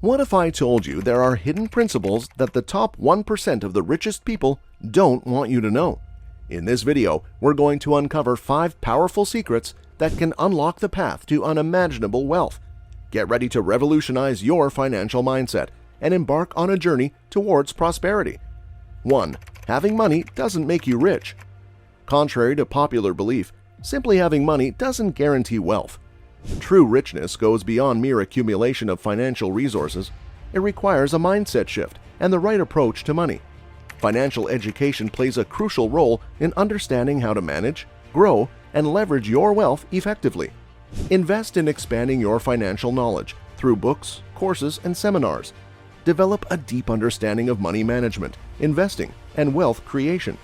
What if I told you there are hidden principles that the top 1% of the richest people don't want you to know? In this video, we're going to uncover 5 powerful secrets that can unlock the path to unimaginable wealth. Get ready to revolutionize your financial mindset and embark on a journey towards prosperity. 1. Having money doesn't make you rich. Contrary to popular belief, simply having money doesn't guarantee wealth. True richness goes beyond mere accumulation of financial resources. It requires a mindset shift and the right approach to money. Financial education plays a crucial role in understanding how to manage, grow, and leverage your wealth effectively. Invest in expanding your financial knowledge through books, courses, and seminars. Develop a deep understanding of money management, investing, and wealth creation.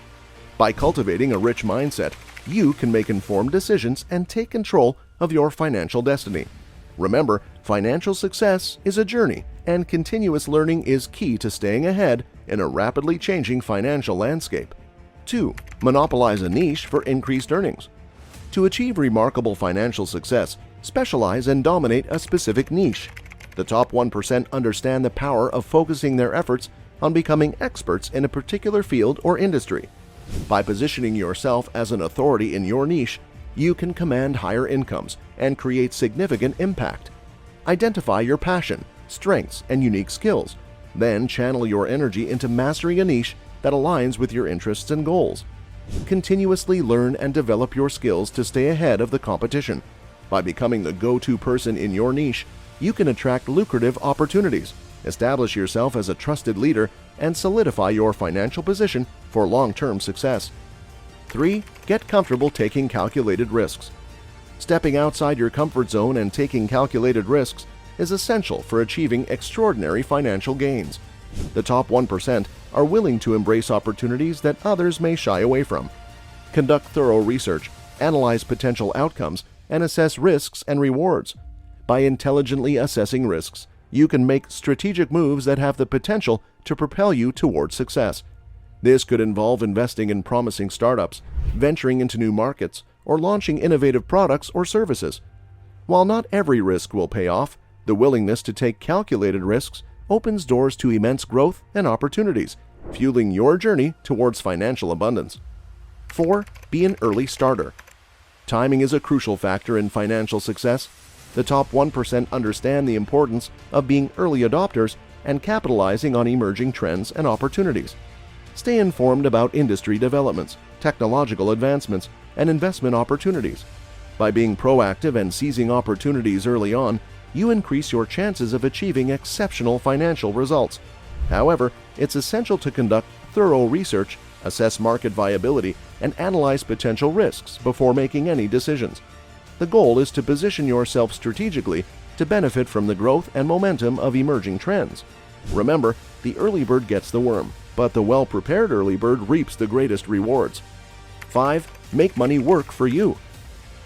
By cultivating a rich mindset, you can make informed decisions and take control of your financial destiny. Remember, financial success is a journey, and continuous learning is key to staying ahead in a rapidly changing financial landscape. 2. Monopolize a niche for increased earnings. To achieve remarkable financial success, specialize and dominate a specific niche. The top 1% understand the power of focusing their efforts on becoming experts in a particular field or industry. By positioning yourself as an authority in your niche, you can command higher incomes and create significant impact. Identify your passion, strengths, and unique skills. Then channel your energy into mastering a niche that aligns with your interests and goals. Continuously learn and develop your skills to stay ahead of the competition. By becoming the go-to person in your niche, you can attract lucrative opportunities, establish yourself as a trusted leader, and solidify your financial position for long-term success. 3. Get comfortable taking calculated risks. Stepping outside your comfort zone and taking calculated risks is essential for achieving extraordinary financial gains. The top 1% are willing to embrace opportunities that others may shy away from. Conduct thorough research, analyze potential outcomes, and assess risks and rewards. By intelligently assessing risks, you can make strategic moves that have the potential to propel you towards success. This could involve investing in promising startups, venturing into new markets, or launching innovative products or services. While not every risk will pay off, the willingness to take calculated risks opens doors to immense growth and opportunities, fueling your journey towards financial abundance. 4. Be an early starter. Timing is a crucial factor in financial success. The top 1% understand the importance of being early adopters and capitalizing on emerging trends and opportunities. Stay informed about industry developments, technological advancements, and investment opportunities. By being proactive and seizing opportunities early on, you increase your chances of achieving exceptional financial results. However, it's essential to conduct thorough research, assess market viability, and analyze potential risks before making any decisions. The goal is to position yourself strategically to benefit from the growth and momentum of emerging trends. Remember, the early bird gets the worm, but the well-prepared early bird reaps the greatest rewards. 5. Make money work for you.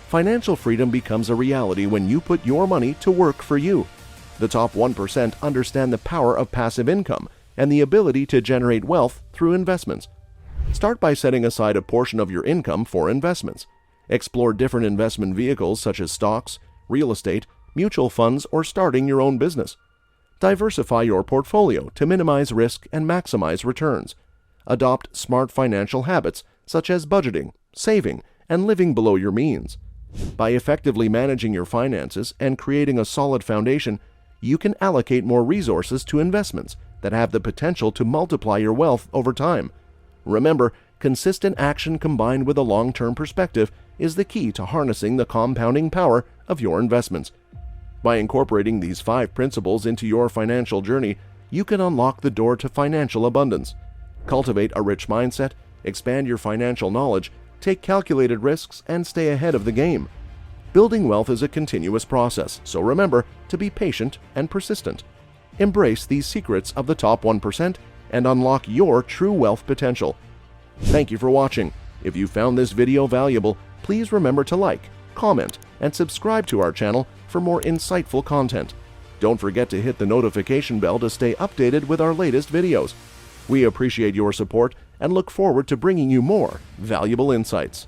Financial freedom becomes a reality when you put your money to work for you. The top 1% understand the power of passive income and the ability to generate wealth through investments. Start by setting aside a portion of your income for investments. Explore different investment vehicles such as stocks, real estate, mutual funds, or starting your own business. Diversify your portfolio to minimize risk and maximize returns. Adopt smart financial habits such as budgeting, saving, and living below your means. By effectively managing your finances and creating a solid foundation, you can allocate more resources to investments that have the potential to multiply your wealth over time. Remember, consistent action combined with a long-term perspective is the key to harnessing the compounding power of your investments. By incorporating these 5 principles into your financial journey, you can unlock the door to financial abundance. Cultivate a rich mindset, expand your financial knowledge, take calculated risks, and stay ahead of the game. Building wealth is a continuous process, so remember to be patient and persistent. Embrace these secrets of the top 1% and unlock your true wealth potential. Thank you for watching. If you found this video valuable, please remember to like, comment, and subscribe to our channel for more insightful content. Don't forget to hit the notification bell to stay updated with our latest videos. We appreciate your support and look forward to bringing you more valuable insights.